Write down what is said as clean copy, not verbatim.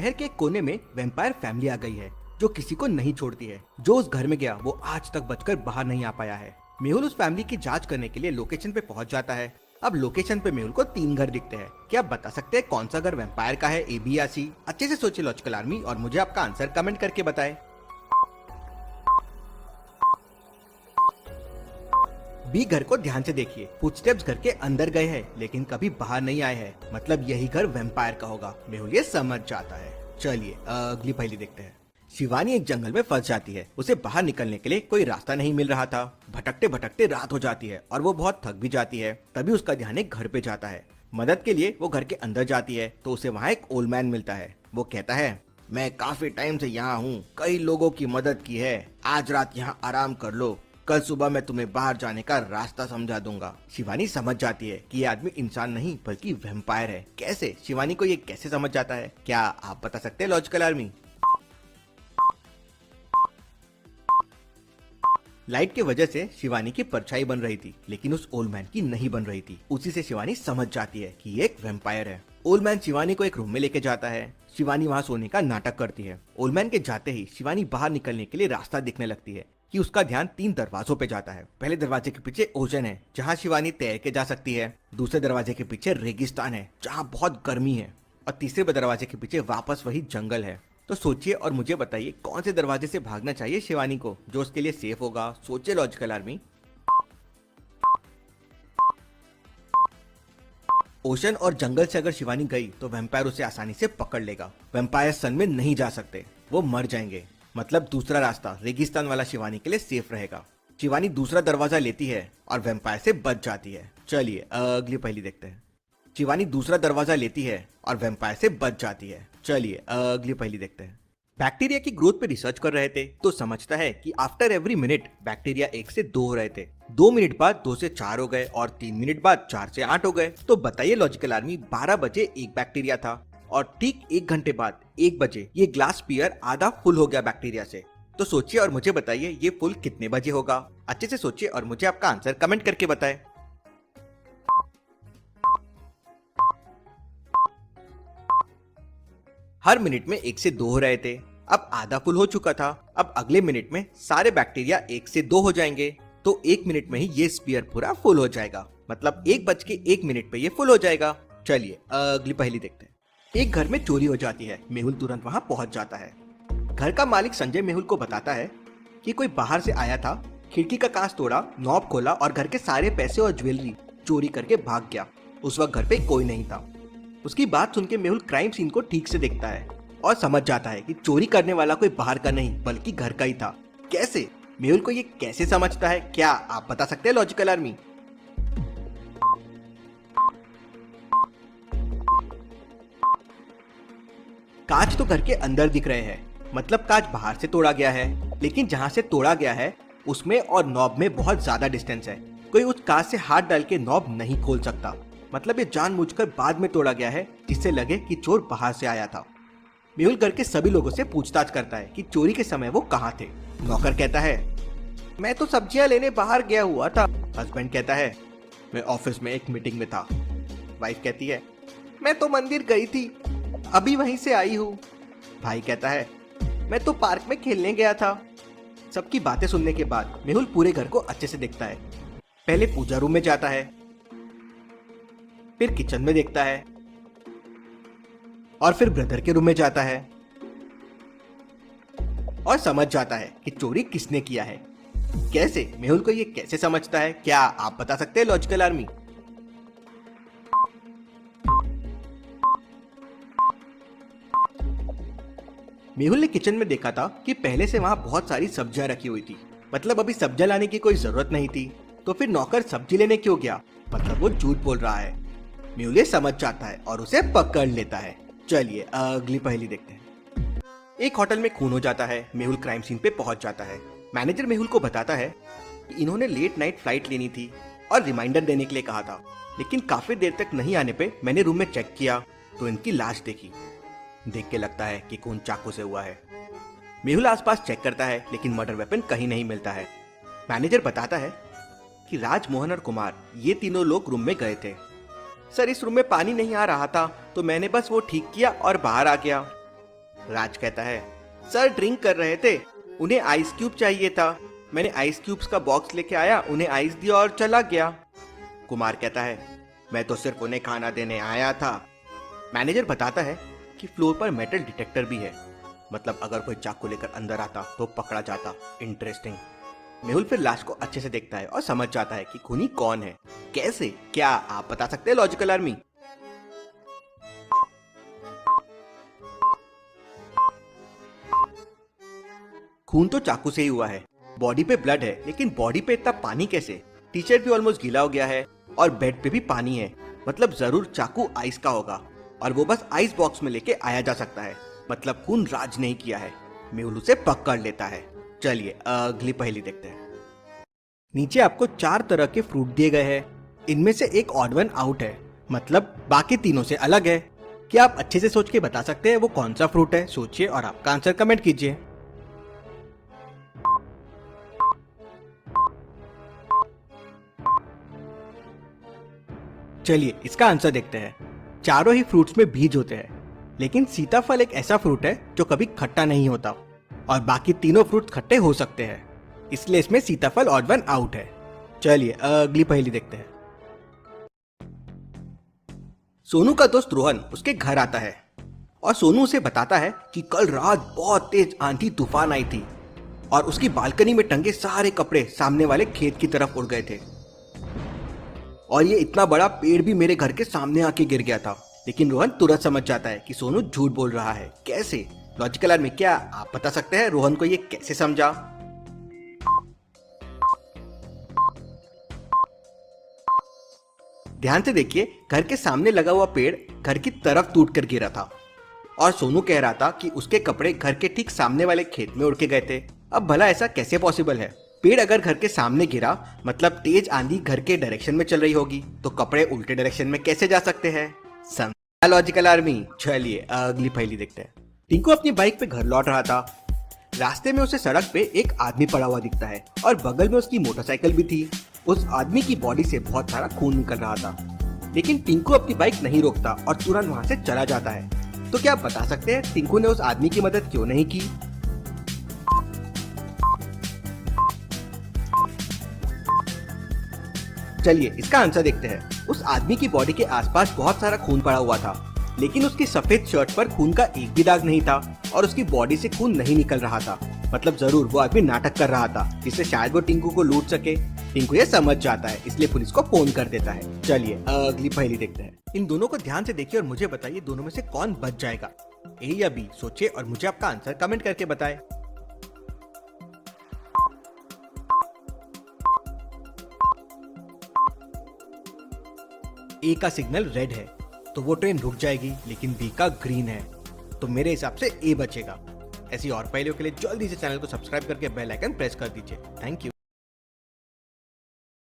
शहर के एक कोने में वैम्पायर फैमिली आ गई है जो किसी को नहीं छोड़ती है। जो उस घर में गया वो आज तक बचकर बाहर नहीं आ पाया है। मेहुल उस फैमिली की जांच करने के लिए लोकेशन पे पहुंच जाता है। अब लोकेशन पे मेहुल को 3 घर दिखते हैं। क्या आप बता सकते हैं कौन सा घर वैम्पायर का है, ए बी या सी? अच्छे से सोचिए लॉजिकल आर्मी और मुझे आपका आंसर कमेंट करके बताएं। बी घर को ध्यान से देखिए। फुटस्टेप्स घर के अंदर गए हैं लेकिन कभी बाहर नहीं आए हैं, मतलब यही घर वैम्पायर का होगा। मेहुल ये समझ जाता है। चलिए अगली पहेली देखते हैं। शिवानी एक जंगल में फंस जाती है। उसे बाहर निकलने के लिए कोई रास्ता नहीं मिल रहा था। भटकते भटकते रात हो जाती है और वो बहुत थक भी जाती है। तभी उसका ध्यान एक घर पे जाता है। मदद के लिए वो घर के अंदर जाती है तो उसे वहाँ एक ओल्ड मैन मिलता है। वो कहता है, मैं काफी टाइम से यहाँ हूँ, कई लोगों की मदद की है, आज रात यहाँ आराम कर लो, कल सुबह मैं तुम्हें बाहर जाने का रास्ता समझा दूंगा। शिवानी समझ जाती है कि ये आदमी इंसान नहीं बल्कि वैम्पायर है। कैसे? शिवानी को ये कैसे समझ जाता है? क्या आप बता सकते हैं लॉजिकल आर्मी? लाइट की वजह से शिवानी की परछाई बन रही थी लेकिन उस ओल्ड मैन की नहीं बन रही थी। उसी से शिवानी समझ जाती है कि ये एक वैम्पायर है। ओल्ड मैन शिवानी को एक रूम में लेके जाता है। शिवानी वहाँ सोने का नाटक करती है। ओल्ड मैन के जाते ही शिवानी बाहर निकलने के लिए रास्ता दिखने लगती है कि उसका ध्यान 3 दरवाजों पे जाता है। पहले दरवाजे के पीछे ओशन है जहाँ शिवानी तैर के जा सकती है। दूसरे दरवाजे के पीछे रेगिस्तान है जहाँ बहुत गर्मी है और तीसरे दरवाजे के पीछे वापस वही जंगल है। तो सोचिए और मुझे बताइए कौन से दरवाजे से भागना चाहिए शिवानी को जो उसके लिए सेफ होगा। सोचिए लॉजिकल आर्मी। ओशन और जंगल से अगर शिवानी गई तो वैम्पायर उसे आसानी से पकड़ लेगा। वैम्पायर सन में नहीं जा सकते, वो मर जाएंगे। मतलब दूसरा रास्ता रेगिस्तान वाला शिवानी के लिए सेफ रहेगा। शिवानी दूसरा दरवाजा लेती है और वैम्पायर से बच जाती है। चलिए अगली पहेली देखते हैं। शिवानी दूसरा दरवाजा लेती है और वैम्पायर से बच जाती है। चलिए अगली पहेली देखते हैं। बैक्टीरिया की ग्रोथ पे रिसर्च कर रहे थे तो समझता है कि आफ्टर एवरी मिनट बैक्टीरिया 1 से 2 हो रहे थे। 2 मिनट बाद 2 से 4 हो गए और 3 मिनट बाद 4 से 8 हो गए। तो बताइए लॉजिकल आर्मी, 12 बजे एक बैक्टीरिया था और ठीक 1 घंटे बाद 1 बजे ये ग्लास पियर आधा फुल हो गया बैक्टीरिया से। तो सोचिए और मुझे बताइए ये फुल कितने बजे होगा? अच्छे से सोचिए और मुझे आपका आंसर कमेंट करके बताएं। हर मिनट में 1 से 2 हो रहे थे। अब आधा फुल हो चुका था। अब अगले मिनट में सारे बैक्टीरिया 1 से 2 हो जाएंगे तो 1 मिनट में ही ये स्पीयर पूरा फुल हो जाएगा। मतलब 1 मिनट पे ये फुल हो जाएगा। चलिए अगली पहेली देखते हैं। एक घर में चोरी हो जाती है। मेहुल तुरंत वहां पहुंच जाता है। घर का मालिक संजय मेहुल को बताता है कि कोई बाहर से आया था, खिड़की का कांच तोड़ा, नॉब खोला और घर के सारे पैसे और ज्वेलरी चोरी करके भाग गया। उस वक्त घर पे कोई नहीं था। उसकी बात सुनकर मेहुल क्राइम सीन को ठीक से देखता है और समझ जाता है कि चोरी करने वाला कोई बाहर का नहीं बल्कि घर का ही था। कैसे? मेहुल को ये कैसे समझता है? क्या आप बता सकते हैं लॉजिकल आर्मी? कांच तो घर के अंदर दिख रहे हैं, मतलब कांच बाहर से तोड़ा गया है, लेकिन जहां से तोड़ा गया है उसमें और नॉब में बहुत ज्यादा डिस्टेंस है। कोई उस कांच से हाथ डाल के नॉब नहीं खोल सकता। मतलब ये जानबूझकर बाद में तोड़ा गया है जिससे लगे कि चोर बाहर से आया था। मेहुल घर के सभी लोगों से पूछताछ करता है कि चोरी के समय वो कहाँ थे। नौकर कहता है, मैं तो सब्जियां लेने बाहर गया हुआ था। हस्बैंड कहता है, मैं ऑफिस में एक मीटिंग में था। वाइफ कहती है, मैं तो मंदिर गई थी, अभी वहीं से आई हूँ। भाई कहता है, मैं तो पार्क में खेलने गया था। सबकी बातें सुनने के बाद मेहुल पूरे घर को अच्छे से देखता है। पहले पूजा रूम में जाता है, फिर किचन में देखता है और फिर ब्रदर के रूम में जाता है और समझ जाता है कि चोरी किसने किया है। कैसे? मेहुल को ये कैसे समझता है? क्या आप बता सकते हैं लॉजिकल आर्मी? मेहुल ने किचन में देखा था कि पहले से वहां बहुत सारी सब्जियां रखी हुई थी, मतलब अभी सब्जियां लाने की कोई जरूरत नहीं थी। तो फिर नौकर सब्जी लेने क्यों गया? मतलब वो झूठ बोल रहा है। मेहुल ये समझ जाता है और उसे पकड़ लेता है। चलिए अगली पहेली देखते हैं। एक होटल में खून हो जाता है। मेहुल क्राइम सीन पे पहुंच जाता है। मैनेजर मेहुल को बताता है कि इन्होंने लेट नाइट फ्लाइट लेनी थी और रिमाइंडर देने के लिए कहा था, लेकिन काफी देर तक नहीं आने पे मैंने रूम में चेक किया तो इनकी लाश देखी। देख के लगता है कि खून चाकू से हुआ है। मेहुल आसपास चेक करता है लेकिन मर्डर वेपन कहीं नहीं मिलता है। मैनेजर बताता है कि राजमोहन और कुमार ये तीनों लोग रूम में गए थे। सर, इस रूम में पानी नहीं आ रहा था तो मैंने बस वो ठीक किया और बाहर आ गया। राज कहता है, सर ड्रिंक कर रहे थे, उन्हें आइस क्यूब चाहिए था। मैंने आइस क्यूब्स का बॉक्स लेके आया, उन्हें आइस दिया और चला गया। कुमार कहता है, मैं तो सिर्फ उन्हें खाना देने आया था। मैनेजर बताता है कि फ्लोर पर मेटल डिटेक्टर भी है, मतलब अगर कोई चाकू लेकर अंदर आता तो पकड़ा जाता। इंटरेस्टिंग। मेहुल फिर लाश को अच्छे से देखता है और समझ जाता है कि खूनी कौन है। कैसे, क्या आप बता सकते हैं लॉजिकल आर्मी? खून तो चाकू से ही हुआ है, बॉडी पे ब्लड है, लेकिन बॉडी पे इतना पानी कैसे? टी शर्ट भी ऑलमोस्ट गीला हो गया है और बेड पे भी पानी है, मतलब जरूर चाकू आइस का होगा और वो बस आइस बॉक्स में लेके आया जा सकता है, मतलब खून राज नहीं किया है। मेहुल उसे पकड़ लेता है। चलिए अगली पहेली देखते हैं। नीचे आपको 4 तरह के फ्रूट दिए गए हैं, इनमें से एक ऑड वन आउट है, मतलब बाकी तीनों से अलग है। क्या आप अच्छे से सोच के बता सकते हैं वो कौन सा फ्रूट है? सोचिए और आपका आंसर कमेंट कीजिए। चलिए इसका आंसर देखते हैं। चारों ही फ्रूट्स में बीज होते हैं, लेकिन सीताफल एक ऐसा फ्रूट है जो कभी खट्टा नहीं होता और बाकी तीनों फ्रूट खट्टे हो सकते हैं, इसलिए इसमें सीताफल ऑड वन आउट है। चलिए अगली पहेली देखते हैं। सोनू का दोस्त रोहन उसके घर आता है और सोनू उसे बताता है कि कल रात बहुत तेज आंधी तूफान आई थी और उसकी बालकनी में टंगे सारे कपड़े सामने वाले खेत की तरफ उड़ गए थे और ये इतना बड़ा पेड़ भी मेरे घर के सामने आके गिर गया था। लेकिन रोहन तुरंत समझ जाता है कि सोनू झूठ बोल रहा है। कैसे? लॉजिकल आर्मी, क्या आप बता सकते हैं रोहन को ये कैसे समझा? ध्यान से देखिए, घर के सामने लगा हुआ पेड़ घर की तरफ टूट कर गिरा था और सोनू कह रहा था कि उसके कपड़े घर के ठीक सामने वाले खेत में उड़ के गए थे। अब भला ऐसा कैसे पॉसिबल है? पेड़ अगर घर के सामने गिरा, मतलब तेज आंधी घर के डायरेक्शन में चल रही होगी, तो कपड़े उल्टे डायरेक्शन में कैसे जा सकते हैं? समझा लॉजिकल आर्मी? चलिए अगली पहेली देखते हैं। टिंकू अपनी बाइक पे घर लौट रहा था। रास्ते में उसे सड़क पे एक आदमी पड़ा हुआ दिखता है और बगल में उसकी मोटरसाइकिल भी थी। उस आदमी की बॉडी से बहुत सारा खून निकल रहा था, लेकिन टिंकू अपनी बाइक नहीं रोकता और तुरंत वहां से चला जाता है। तो क्या आप बता सकते हैं टिंकू ने उस आदमी की मदद क्यों नहीं की? चलिए इसका आंसर देखते हैं। उस आदमी की बॉडी के आसपास बहुत सारा खून पड़ा हुआ था, लेकिन उसकी सफेद शर्ट पर खून का एक भी दाग नहीं था और उसकी बॉडी से खून नहीं निकल रहा था, मतलब जरूर वो आदमी नाटक कर रहा था जिससे शायद वो टिंकू को लूट सके। टिंकू ये समझ जाता है, इसलिए पुलिस को फोन कर देता है। चलिए अगली पहेली देखते हैं। इन दोनों को ध्यान से देखिए और मुझे बताइए दोनों में से कौन बच जाएगा, ए या बी? सोचिए और मुझे आपका आंसर कमेंट करके बताएं। ए का सिग्नल रेड है तो वो ट्रेन रुक जाएगी, लेकिन बी का ग्रीन है तो मेरे हिसाब से ए बचेगा। ऐसी और पहेलियों के लिए जल्दी से चैनल को सब्सक्राइब करके बेल आइकन प्रेस कर दीजिए। Thank you.